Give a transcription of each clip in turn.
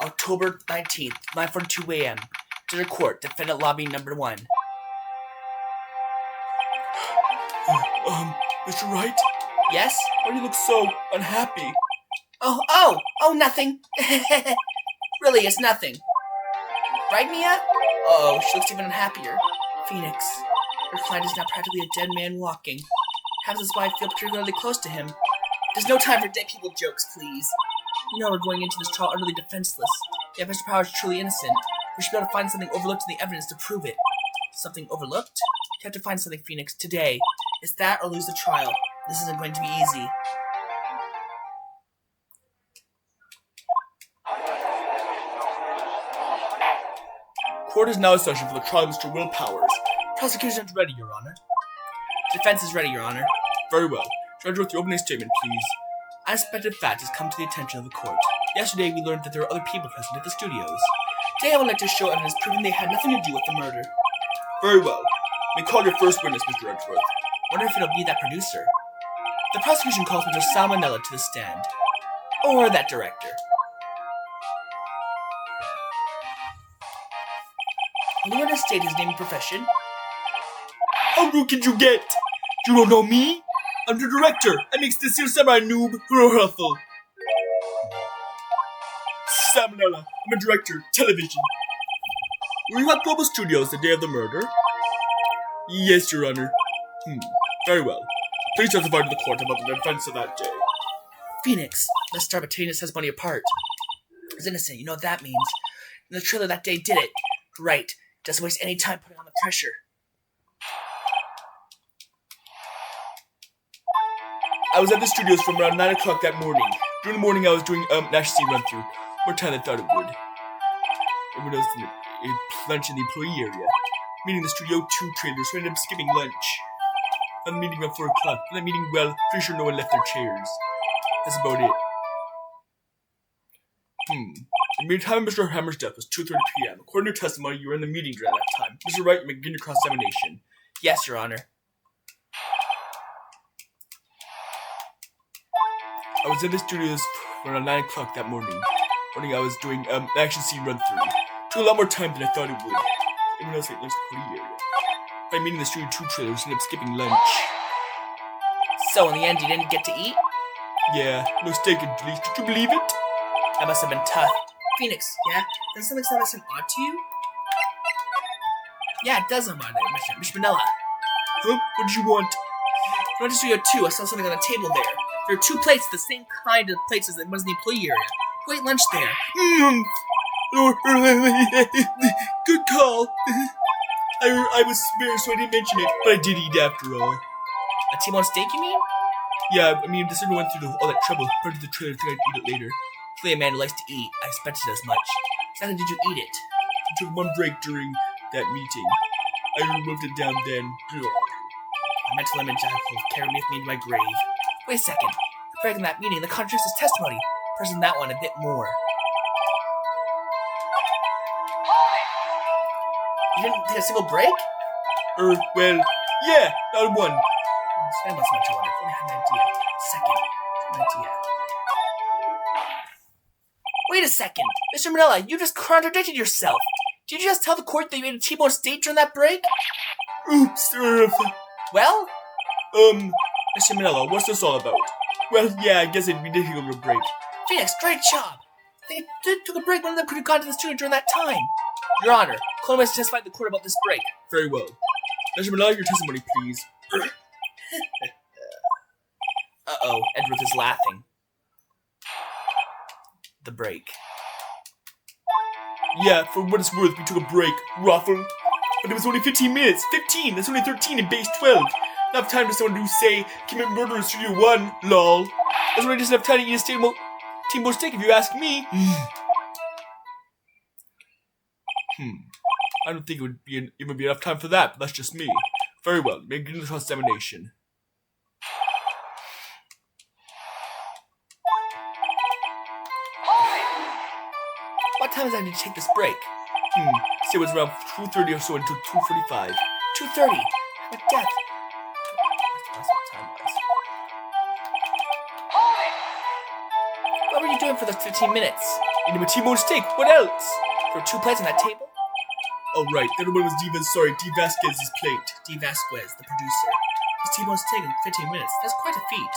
October 19th, 9:42 a.m. District Court, Defendant Lobby Number 1. Mr. Wright? Yes? Why do you look so unhappy? Oh, nothing. Really, it's nothing. Right, Mia? Oh, she looks even unhappier. Phoenix. Her client is now practically a dead man walking. Perhaps that's why I feel particularly close to him. There's no time for dead people jokes, please. You know we're going into this trial utterly defenseless. If Mr. Power is truly innocent, we should be able to find something overlooked in the evidence to prove it. Something overlooked? You have to find something, Phoenix, today. It's that or lose the trial. This isn't going to be easy. Court is now in session for the trial of Mr. Will Powers. Prosecution is ready, Your Honor. Defense is ready, Your Honor. Very well. Judge, with the opening statement, please. Unexpected fact has come to the attention of the court. Yesterday, we learned that there were other people present at the studios. Today, I would like to show evidence proving they had nothing to do with the murder. Very well. May call your first witness, Mr. Edgeworth. Wonder if it'll be that producer. The prosecution calls Mr. Salmonella to the stand. Or that director. Anyone has stated his name and profession? How rude can you get? You don't know me? I'm the director. I make this here samurai noob rehearsal. Salmonella. I'm a director. Television. Were you at Global Studios the day of the murder? Yes, Your Honor. Very well. Please testify to the court about the events of that day. Phoenix, let's start by taking this testimony apart. He's innocent, you know what that means. And the trailer that day did it. Right. Doesn't waste any time putting on the pressure. I was at the studios from around 9 o'clock that morning. During the morning, I was doing National Scene run-through. More time than I thought it would. Everyone else in lunch in the employee area. Meeting the Studio 2 trailers, so I ended up skipping lunch. I'm meeting around 4 o'clock. And that meeting, well, pretty sure no one left their chairs. That's about it. The meeting time of Mr. Hammer's death was 2:30 p.m. According to your testimony, you were in the meeting during that time. Mr. Wright, you may begin your cross-examination. Yes, Your Honor. I was in the studios around 9 o'clock that morning. I was doing action scene run-through. Took a lot more time than I thought it would. Everyone else ate lunch in the area. By meeting the Studio 2 trailers, ended up skipping lunch. So, in the end, you didn't get to eat? Yeah, no steak at least. Could you believe it? That must have been tough. Phoenix, yeah? Does something sound odd to you? Yeah, it does sound odd, Mr. Manila. Huh? What did you want? I went to Studio 2. I saw something on the table there. There are 2 plates, the same kind of plates as the ones in the employee area. Who ate lunch there? Good call. I was spared, so I didn't mention it, but I did eat after all. A T-bone steak, you mean? Yeah, I mean, this went through all that trouble. Part of the trailer, I think I'd eat it later. Clearly a man who likes to eat. I expected as much. Exactly did you eat it? I took one break during that meeting. I removed it down then. My mental image will carry me with me into my grave. Wait a second. The break in that meeting, the contradicts his testimony. Pressing that one a bit more. You didn't take a single break? Well, yeah, not one. That must not too wonderful. I had an idea. Second. An idea. Wait a second. Mr. Manila, you just contradicted yourself. Did you just tell the court that you ate a T-bone steak during that break? Oops, Well? Mr. Manila, what's this all about? Well, yeah, I guess we did take a little break. Phoenix, great job. They took a break. One of them could have gone to the studio during that time. Your Honor, Coleman has testified to the court about this break. Very well. Mr. Manila, your testimony, please. Uh-oh, Edward is laughing. The break. Yeah, for what it's worth, we took a break. Ruffle. But it was only 15 minutes. 15! That's only 13 in base 12. Enough time for someone to say, commit murder in Studio 1, lol. That's only just enough time to eat a steamboat steak if you ask me. I don't think it would even be enough time for that, but that's just me. Very well, begin the cross-examination. What time is that to take this break? Say it was around 2:30 or so until 2:45. 2:30. My death. That's what time was. What were you doing for those 15 minutes? And a T-bone steak. What else? There were 2 plates on that table. Oh, right. The other one was D. Vasquez's plate. D. Vasquez, the producer. His T-bone steak in 15 minutes. That's quite a feat.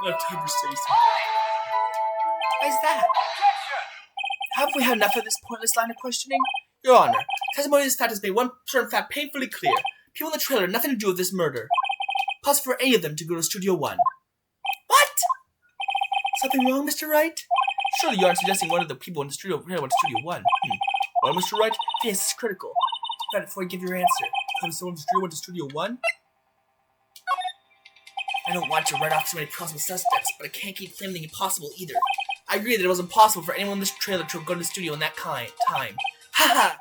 Not time for say so. Why is that? Have we had enough of this pointless line of questioning? Your Honor, testimony of this fact has made one certain fact painfully clear. People in the trailer had nothing to do with this murder. Possible for any of them to go to Studio 1. What? Something wrong, Mr. Wright? Surely you aren't suggesting one of the people in the studio went to Studio 1. Well, Mr. Wright? Yes, this is critical. Got it before you give your answer. Have someone in the studio went to Studio 1? I don't want to write off so many possible suspects, but I can't keep claiming the impossible either. I agree that it was impossible for anyone in this trailer to go to the studio in that time. Haha!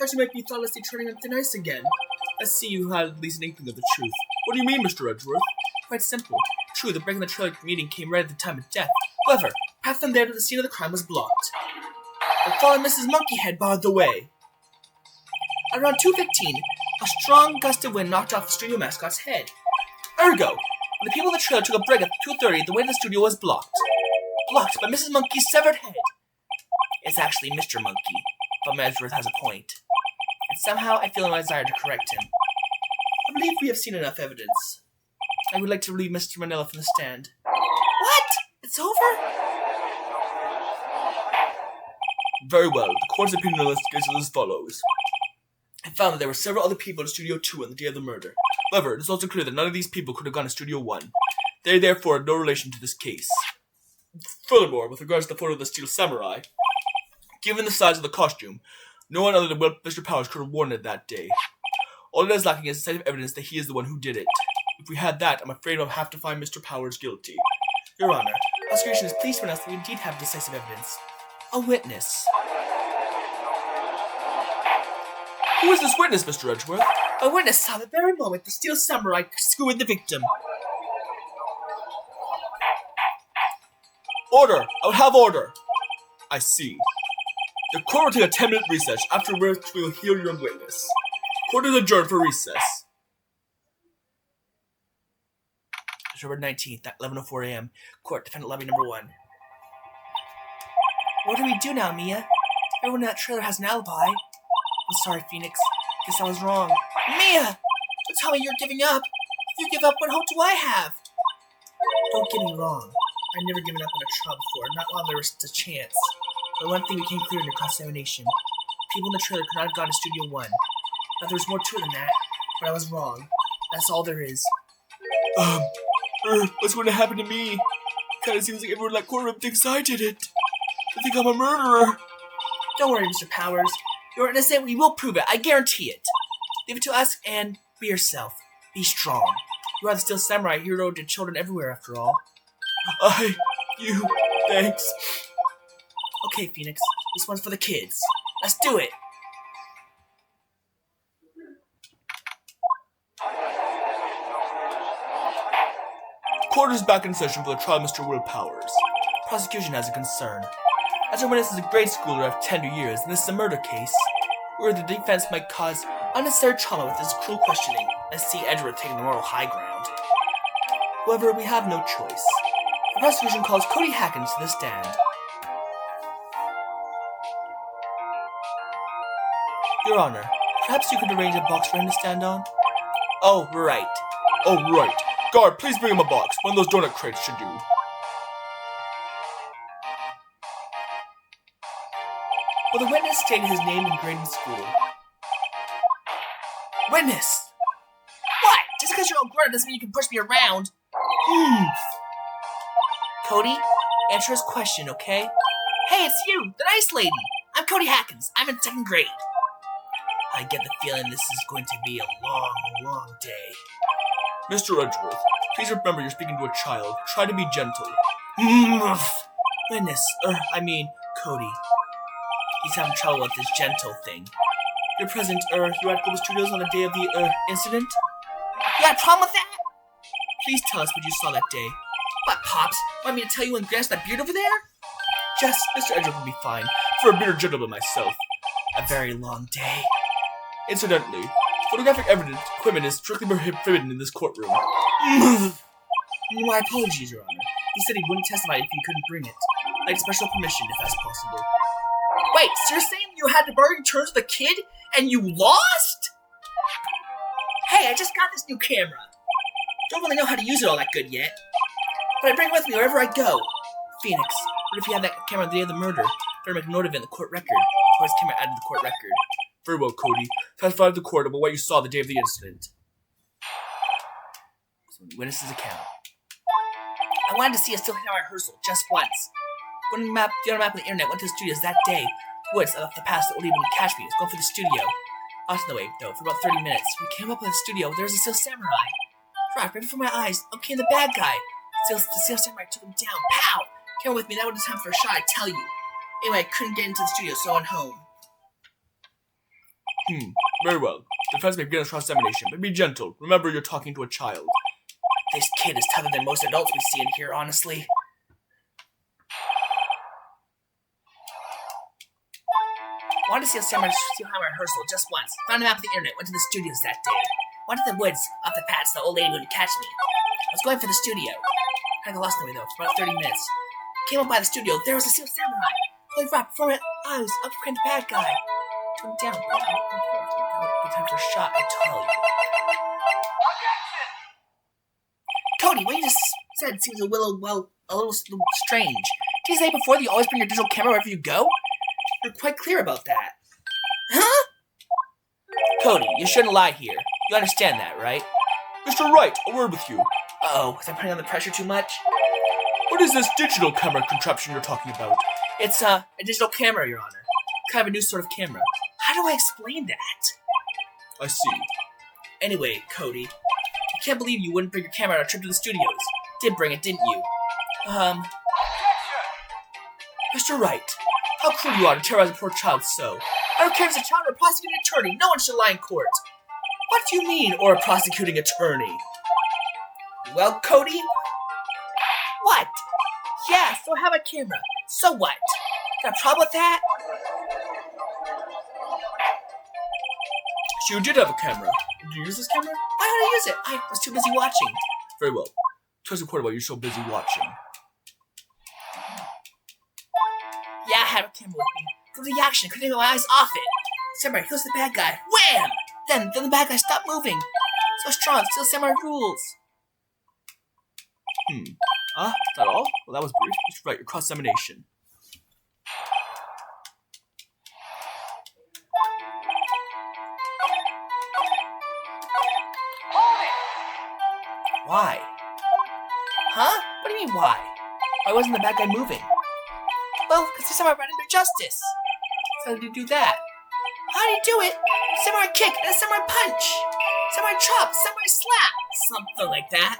Thought you might be thoughtlessly turning on thin ice again. Let's see you had at least an inkling of the truth. What do you mean, Mr. Edgeworth? Quite simple. True, the break in the trailer meeting came right at the time of death. However, path from there to the scene of the crime was blocked. The fallen Mrs. Monkeyhead barred the way. At around 2:15, a strong gust of wind knocked off the studio mascot's head. Ergo, when the people in the trailer took a break at 2:30, the way to the studio was blocked. Blocked by Mrs. Monkey's severed head. It's actually Mr. Monkey, but Edgeworth has a point. And somehow I feel my desire to correct him. I believe we have seen enough evidence. I would like to relieve Mr. Manila from the stand. What? It's over? Very well. The court's opinion on this case is as follows. I found that there were several other people in Studio 2 on the day of the murder. However, it is also clear that none of these people could have gone to Studio 1. They therefore had no relation to this case. Furthermore, with regards to the photo of the Steel Samurai, given the size of the costume, no one other than Mr. Powers could have worn it that day. All it is lacking is decisive evidence that he is the one who did it. If we had that, I'm afraid I'll have to find Mr. Powers guilty. Your Honor, prosecution is pleased to announce that we indeed have decisive evidence. A witness. Who is this witness, Mr. Edgeworth? A witness saw the very moment the Steel Samurai skewered the victim. Order! I would have order! I see. The court will take a 10-minute recess, after which we will hear your witness. Court is adjourned for recess. October 19th at 11:04 a.m. Court, defendant lobby number 1. What do we do now, Mia? Everyone in that trailer has an alibi. I'm sorry, Phoenix. Guess I was wrong. Mia! Don't tell me you're giving up. If you give up, what hope do I have? Don't get me wrong. I've never given up on a trial before, not while there was a chance. But one thing became clear in the cross-examination. People in the trailer could not have gone to Studio 1. Now there was more to it than that, but I was wrong. That's all there is. What's going to happen to me? Kinda seems like everyone in that courtroom thinks I did it. They think I'm a murderer. Don't worry, Mr. Powers. You're innocent, we will prove it, I guarantee it. Leave it to us, and be yourself. Be strong. You are the Steel Samurai, hero to children everywhere, after all. Thanks. Okay, Phoenix, this one's for the kids. Let's do it. Court is back in session for the trial of Mr. Will Powers. Prosecution has a concern. As our witness is a grade schooler of tender years, and this is a murder case, where the defense might cause unnecessary trauma with this cruel questioning. Let's see Edgeworth taking the moral high ground. However, we have no choice. The prosecution calls Cody Hackins to the stand. Your Honor, perhaps you could arrange a box for him to stand on? Oh, right. Oh, right. Guard, please bring him a box. One of those donut crates should do. Will the witness state his name and grade in school? Witness! What? Just because you're all grown doesn't mean you can push me around. Cody, answer his question, okay? Hey, it's you, the nice lady. I'm Cody Hackins. I'm in 2nd grade. I get the feeling this is going to be a long, long day. Mr. Edgeworth, please remember you're speaking to a child. Try to be gentle. Witness, Cody. He's having trouble with this gentle thing. You're present, you at Global Studios on the day of the, incident? You had a problem with that? Please tell us what you saw that day. What, Pops? Want me to tell you and Grant that beard over there? Just, Mr. Edgeworth will be fine. For a bearded gentleman myself. A very long day. Incidentally, photographic equipment is strictly forbidden in this courtroom. My apologies, Your Honor. He said he wouldn't testify if he couldn't bring it. I'd special permission if that's possible. Wait, so you're saying you had to borrow your turns with a kid and you lost? Hey, I just got this new camera. Don't really know how to use it all that good yet. But I bring it with me wherever I go. Phoenix, what if you had that camera the day of the murder? Better make a note of it in the court record. Toys camera added to the court record. Very well, Cody. Testify to the court about what you saw the day of the incident. So witness's account. I wanted to see a still camera rehearsal just once. When the map on the internet went to the studios that day. The woods left the past that would even catch me. I was going for the studio. Out in the way, though, for about 30 minutes. We came up with the studio. There was a Steel Samurai. Right before my eyes, up came the bad guy. The Steel Samurai took him down. Pow! Came with me. That was time for a shot, I tell you. Anyway, I couldn't get into the studio, so I went home. Very well. Defense may begin a cross-examination, but be gentle. Remember, you're talking to a child. This kid is tougher than most adults we see in here, honestly. Wanted to see a Steel Hammer rehearsal just once. Found a map on the internet. Went to the studios that day. Went to the woods off the path so the old lady wouldn't catch me. I was going for the studio. Kind of lost in the way though, for about 30 minutes. Came up by the studio. There was a Steel Samurai. Holy right before my eyes. Up came the bad guy. Took him down. Good time for a shot, I tell you. Cody, what you just said seems a little strange. Did you say before that you always bring your digital camera wherever you go? You're quite clear about that. Huh? Cody, you shouldn't lie here. You understand that, right? Mr. Wright, a word with you. Uh-oh, was I putting on the pressure too much? What is this digital camera contraption you're talking about? It's, a digital camera, Your Honor. Kind of a new sort of camera. How do I explain that? I see. Anyway, Cody, I can't believe you wouldn't bring your camera on a trip to the studios. Did bring it, didn't you? Mr. Wright, how cruel you are to terrorize a poor child so. I don't care if it's a child or a prosecuting attorney. No one should lie in court. What do you mean, or a prosecuting attorney? Well, Cody? What? Yeah, so I have a camera. So what? Got a problem with that? So you did have a camera. Did you use this camera? Why would I use it? I was too busy watching. Very well. Tell us a quarter while you're so busy watching. Yeah, I had a camera with me. Go to the action. Couldn't take my eyes off it. Samurai, here's the bad guy. Wham! Then the bad guy stopped moving. So strong, still Samurai rules. Is that all? Well, that was brief. You should write your cross-examination. Why? Huh? What do you mean, why? Why wasn't the bad guy moving? Well, because the samurai brought him to justice. So how did he do that? How did he do it? Samurai kick and a samurai punch. Samurai chop, samurai slap. Something like that.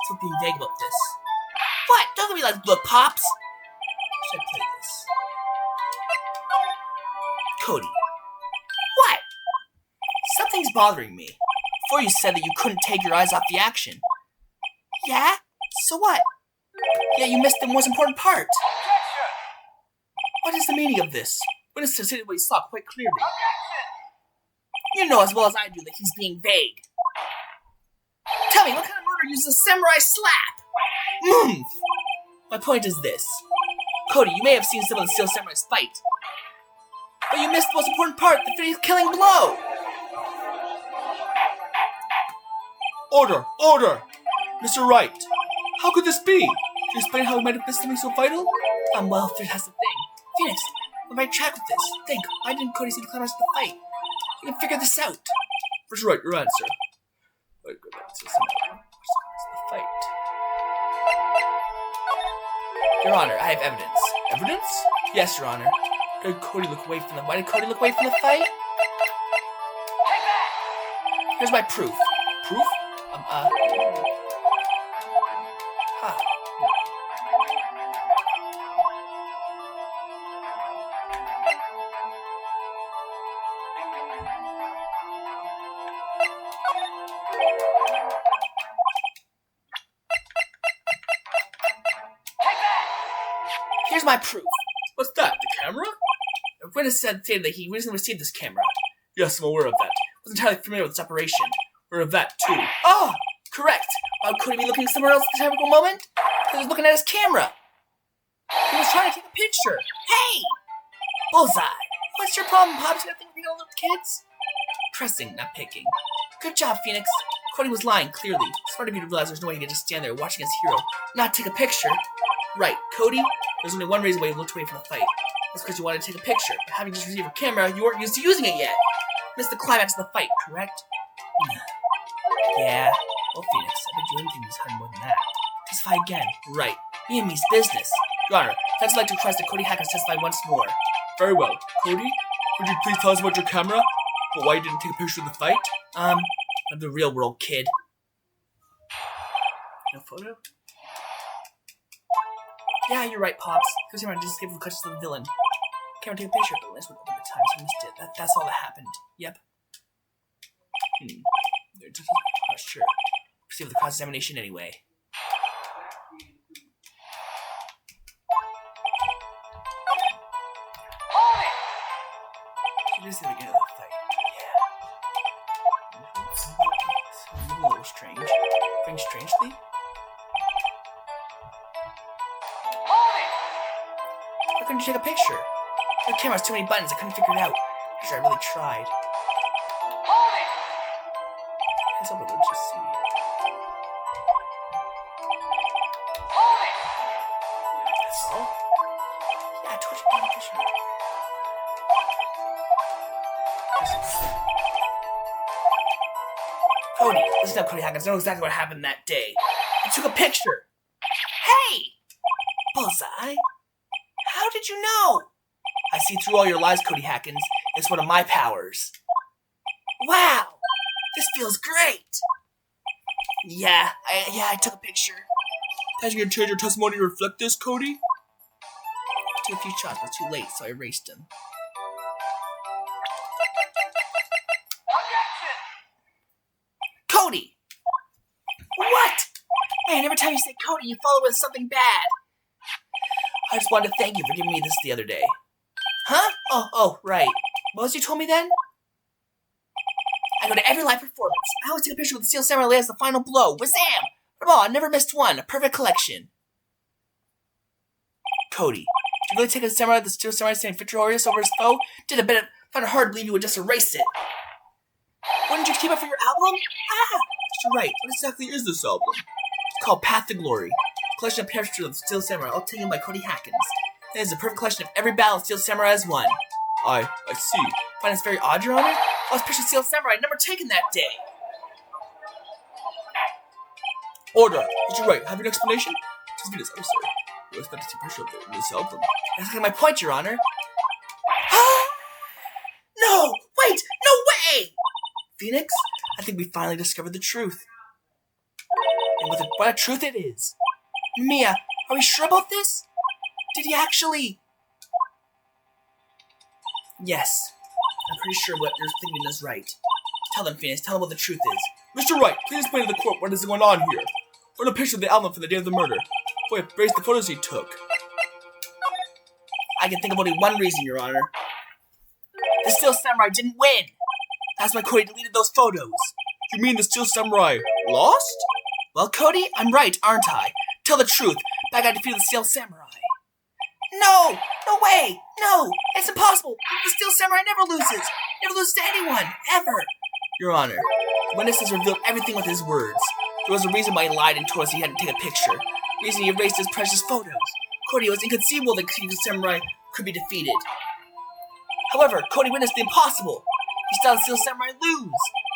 So being vague about this. What? Don't let me like blood pops. Should I play this? Cody. What? Something's bothering me. Before you said that you couldn't take your eyes off the action. Yeah? So what? Yeah, you missed the most important part. What is the meaning of this? Witness has stated what he saw quite clearly. You know as well as I do that he's being vague. Tell me, what kind of murder uses a samurai slap? My point is this. Cody, you may have seen some of the Steel Samurai's fight. But you missed the most important part, the face-killing blow! Order! Order! Mr. Wright, how could this be? Can you explain how we might have missed something so vital? Well, that's the thing. Phoenix, I'm on the right track with this. Think, why didn't Cody see the climax of the fight? We can figure this out. Mr. Wright, your answer. Wait, go back to the fight. Your Honor, I have evidence. Evidence? Yes, Your Honor. Why did Cody look away from the fight? Here's my proof. Proof? Here's my proof. What's that, the camera? A witness said that he recently received this camera. Yes, I'm aware of that. I was entirely familiar with this operation. Aware of that, too. Oh, correct. Why could he be looking somewhere else at the typical moment? Because he was looking at his camera. He was trying to take a picture. Hey! Bullseye. What's your problem, Pops? You got thing for all little kids? Pressing, not picking. Good job, Phoenix. Cody was lying, clearly. Smart of you to realize there's no way he could just stand there watching his hero, not take a picture. Right, Cody, there's only one reason why you looked away from the fight. That's because you wanted to take a picture. But having just received a camera, you weren't used to using it yet. Missed the climax of the fight, correct? Yeah. Well, Phoenix, I bet you anything was hiding more than that. Testify again. Right. Me and me's business. Your Honor, I'd like to request that Cody Hackins testify once more. Very well. Cody, could you please tell us about your camera? But why you didn't take a picture of the fight? I'm the real world kid. No photo? Yeah, you're right, Pops. Because I just gave the clutches to the villain. Can't take a picture, but last one over the time, so I missed it. That's all that happened. Yep. Sure. Proceed with the cross-examination anyway. This is the beginning of the fight. Yeah. It's a little strange. Very strangely. Why couldn't you take a picture? The camera has too many buttons. I couldn't figure it out. Actually, I really tried. Let's hope it would just see. That's all? Yeah, I told you about the picture. Cody, listen up, Cody Hackins. I know exactly what happened that day. I took a picture. Hey! Bullseye? How did you know? I see through all your lies, Cody Hackins. It's one of my powers. Wow! This feels great! Yeah, I took a picture. Are you gonna change your testimony to reflect this, Cody? I took a few shots, but too late, so I erased them. Cody! What? Man, every time you say Cody, you follow with something bad. I just wanted to thank you for giving me this the other day. Huh? Oh, right. What was you told me then? I go to every live performance. I always take a picture with the Steel Samurai as the final blow. Wazam! From all, I never missed one. A perfect collection. Cody, did you really take the Steel Samurai standing victorious over his foe? Did a bit of... Found it hard to believe you would just erase it. Wouldn't you keep it for your album? Mr. Wright, what exactly is this album? It's called Path to Glory. A collection of pictures of the Steel Samurai, all taken by Cody Hackins. It is a perfect collection of every battle Steel Samurai has won. I see. Find this very odd, Your Honor? I was picture Steel Samurai, never taken that day. Order! Mr. Wright, have an explanation? Just be this, I'm sorry. You expect to see a picture of this album. That's my point, Your Honor. No! Wait! No way! Phoenix, I think we finally discovered the truth. And what a truth it is. Mia, are we sure about this? Did he actually... Yes. I'm pretty sure what you're thinking is right. Tell them, Phoenix. Tell them what the truth is. Mr. Wright, please explain to the court what is going on here. What a picture of the album from the day of the murder. Boy, embrace the photos he took. I can think of only one reason, Your Honor. The Steel Samurai didn't win. That's why Cody deleted those photos. You mean the Steel Samurai lost? Well, Cody, I'm right, aren't I? Tell the truth. Bad guy defeated the Steel Samurai. No! No way! No! It's impossible! The Steel Samurai never loses! Never loses to anyone! Ever! Your Honor, the witness has revealed everything with his words. There was a reason why he lied and told us he hadn't taken a picture. The reason he erased his precious photos. Cody, it was inconceivable that the Samurai could be defeated. However, Cody witnessed the impossible. He saw the Steel Samurai lose.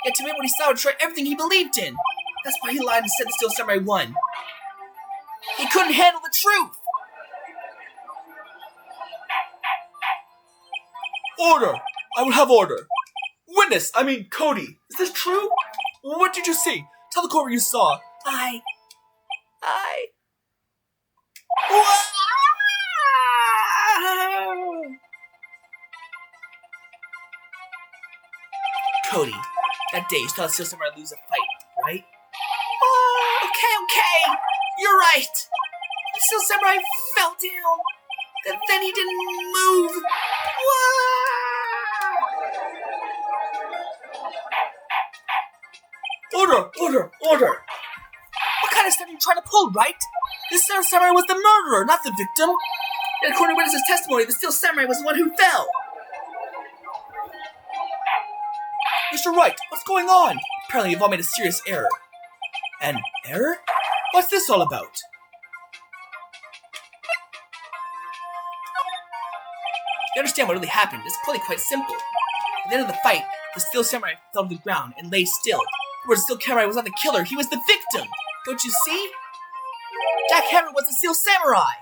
Yet to admit what he saw would destroy everything he believed in. That's why he lied and said the Steel Samurai won. He couldn't handle the truth! Order! I will have order. Witness, I mean Cody, is this true? What did you see? Tell the court what you saw. Cody, that day you saw the Steel Samurai lose a fight, right? Okay, you're right. The Steel Samurai fell down, then he didn't move. Order! What kind of stuff are you trying to pull, Wright? The Steel Samurai was the murderer, not the victim. Yet according to witnesses' testimony, the Steel Samurai was the one who fell. Mr. Wright, what's going on? Apparently you've all made a serious error. An error? What's this all about? You understand what really happened. It's clearly quite simple. At the end of the fight, the Steel Samurai fell to the ground and lay still. Where the Steel Samurai was not the killer, he was the victim! Don't you see? Jack Hammer was the Steel Samurai!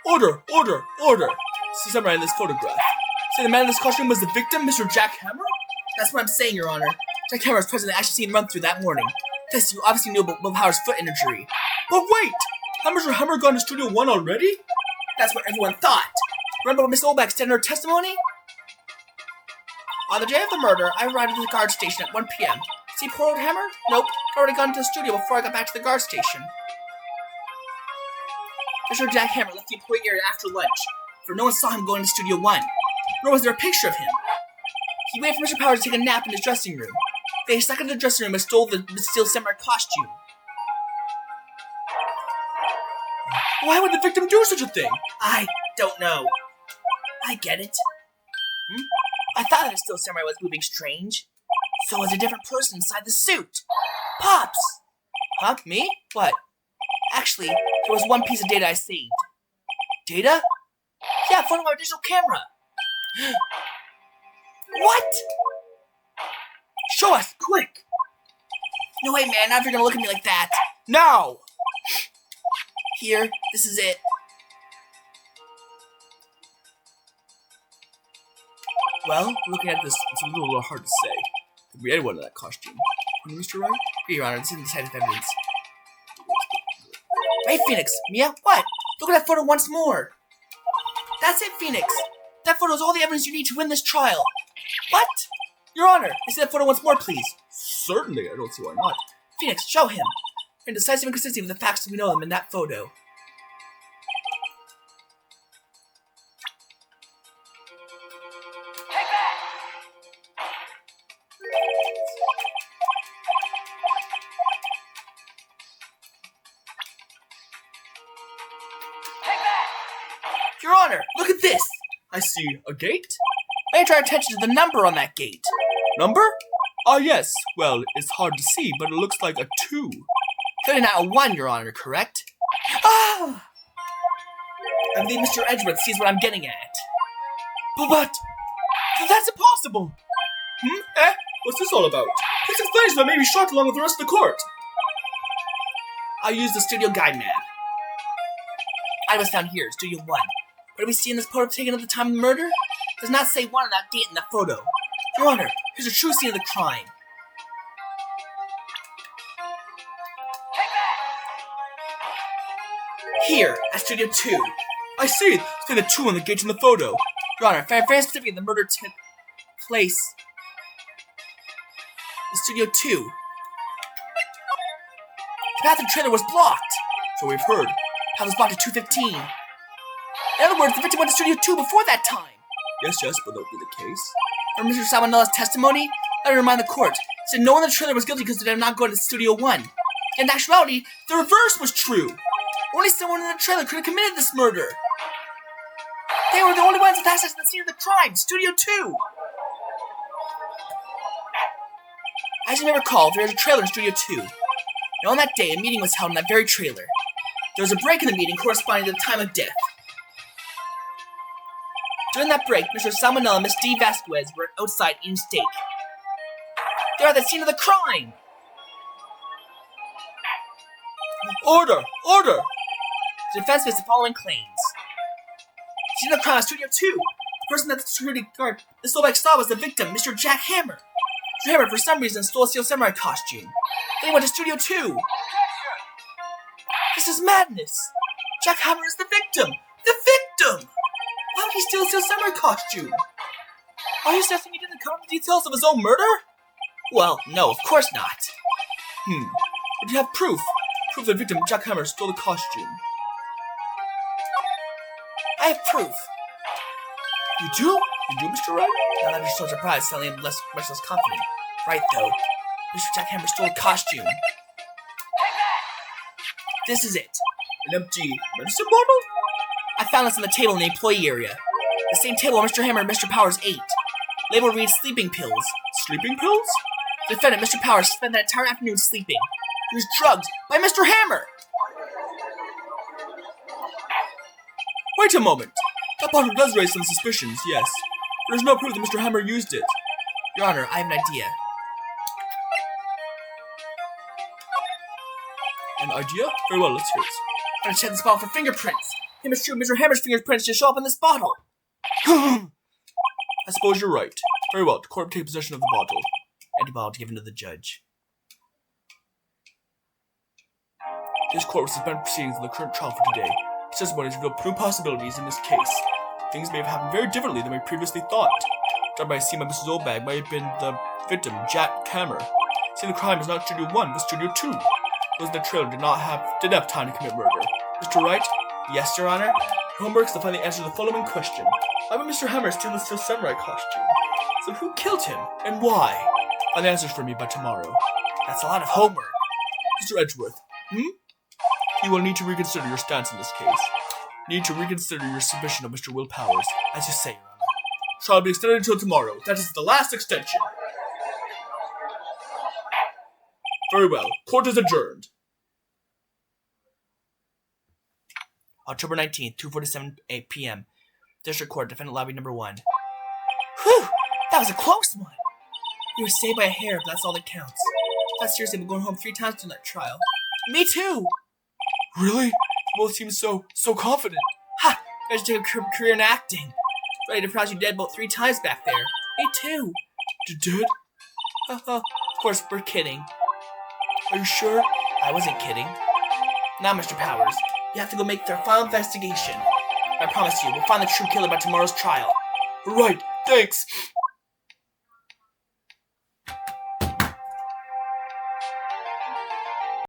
Order! Order! Order! Steel Samurai in this photograph. Say the man in this costume was the victim, Mr. Jack Hammer? That's what I'm saying, Your Honor. Jack Hammer was present at the action scene run-through that morning. Yes, you obviously knew about Will Power's foot injury. But wait! Had Mr. Hammer gone to Studio 1 already? That's what everyone thought. Remember when Miss Olbeck said in her testimony? On the day of the murder, I arrived at the guard station at 1 p.m. See poor old Hammer? Nope, I'd already gone to the studio before I got back to the guard station. Mr. Jack Hammer left the employee area after lunch, for no one saw him going to Studio 1, nor was there a picture of him. He waited for Mr. Power to take a nap in his dressing room. They snuck into the dressing room and stole the Steel Samurai costume. Why would the victim do such a thing? I don't know. I get it. I thought that the Steel Samurai was moving strange. So was a different person inside the suit. Pops! Huh? Me? What? Actually, there was one piece of data I saved. Data? Yeah, from our digital camera. What? Show us, quick! No way, man, not if you're gonna look at me like that. Now! Here, this is it. Well, looking at this, it's a little hard to say. Did we anyone in that costume? Mr. Wright? Here, Your Honor, this is the side of evidence. Right, Phoenix. Mia, what? Look at that photo once more. That's it, Phoenix. That photo is all the evidence you need to win this trial. What? Your Honor, see that photo once more, please. Certainly, I don't see why not. Phoenix, show him. And decisive and consistent with the facts as we know them in that photo. Take that! Take that! Your Honor, look at this. I see a gate? I draw attention to the number on that gate. Number? Ah, yes. Well, it's hard to see, but it looks like a 2. Clearly not a 1, Your Honor, correct? Ah! I believe Mr. Edgeworth sees what I'm getting at. But that's impossible! What's this all about? Please explain so I may be shocked along with the rest of the court. I'll use the studio guide map. I was found here, Studio 1. What do we see in this photo taken at the time of the murder? It does not say 1 on that gate in that photo. Your Honor, here's a true scene of the crime. Take that! Here, at Studio 2. I see. It's the 2 on the gate in the photo. Your Honor, very specifically, the murder took place in Studio 2. The path and trailer was blocked. So we've heard. Path was blocked at 2:15. In other words, the victim went to Studio 2 before that time. Yes, but that would be the case. From Mr. Salmonella's testimony, let me remind the court, said no one in the trailer was guilty because they did not go to Studio 1. In actuality, the reverse was true. Only someone in the trailer could have committed this murder. They were the only ones with access to the scene of the crime, Studio 2. As you may recall, there was a trailer in Studio 2. And on that day, a meeting was held in that very trailer. There was a break in the meeting corresponding to the time of death. During that break, Mr. Salmonella and Miss D. Vasquez were outside eating steak. They are at the scene of the crime! Order! Order! The defense makes the following claims. The scene of the crime is Studio 2. The person that the security guard the Slovak saw was the victim, Mr. Jack Hammer. Mr. Hammer, for some reason, stole a Steel Samurai costume. Then he went to Studio 2. This is madness! Jack Hammer is the victim! The victim! Why would he steal a Steel Samurai costume? Are you suggesting he didn't cover the details of his own murder? Well, no, of course not. But you have proof. Proof the victim, Jack Hammer, stole the costume. I have proof. You do? You do, Mr. Wright? Now that you're so surprised, suddenly I'm much less confident. Right, though. Mr. Jack Hammer stole a costume. This is it. An empty medicine bottle? I found this on the table in the employee area. The same table where Mr. Hammer and Mr. Powers ate. Label reads sleeping pills. Sleeping pills? The defendant, Mr. Powers, spent that entire afternoon sleeping. He was drugged by Mr. Hammer! Wait a moment. That bottle does raise some suspicions, yes. But there's no proof that Mr. Hammer used it. Your Honor, I have an idea. An idea? Very well, let's hear it. I'm gonna check this bottle for fingerprints. It is true, Mr. Hammer's fingerprints just show up in this bottle. I suppose you're right. Very well, the court will take possession of the bottle. And the bottle given to the judge. This court will suspend proceedings in the current trial for today. Testimonies reveal new possibilities in this case. Things may have happened very differently than we previously thought. Done by a scene by Mrs. Oldbag might have been the victim, Jack Hammer. Seeing the crime is not Studio 1, but Studio 2. Those in the trailer did have time to commit murder. Mr. Wright? Yes, Your Honor? Homework is to find the answer to the following question. Why would Mr. Hammer steal the steel samurai costume? So who killed him, and why? Find answers for me by tomorrow. That's a lot of homework. Mr. Edgeworth, You will need to reconsider your stance in this case. Need to reconsider your submission of Mr. Will Powers. As you say, Your Honor. Trial will be extended until tomorrow. That is the last extension. Very well. Court is adjourned. October 19th, 2:47 p.m. District Court, Defendant Lobby Number 1. Whew! That was a close one! You were saved by a hair, but that's all that counts. That's seriously been going home 3 times during that trial. Me too! Really? You both seem so confident. Ha! You guys took a career in acting. Ready to pronounce you dead about 3 times back there. Me too! You did? Of course, we're kidding. Are you sure? I wasn't kidding. Now, Mr. Powers, you have to go make their final investigation. I promise you, we'll find the true killer by tomorrow's trial. Right, thanks.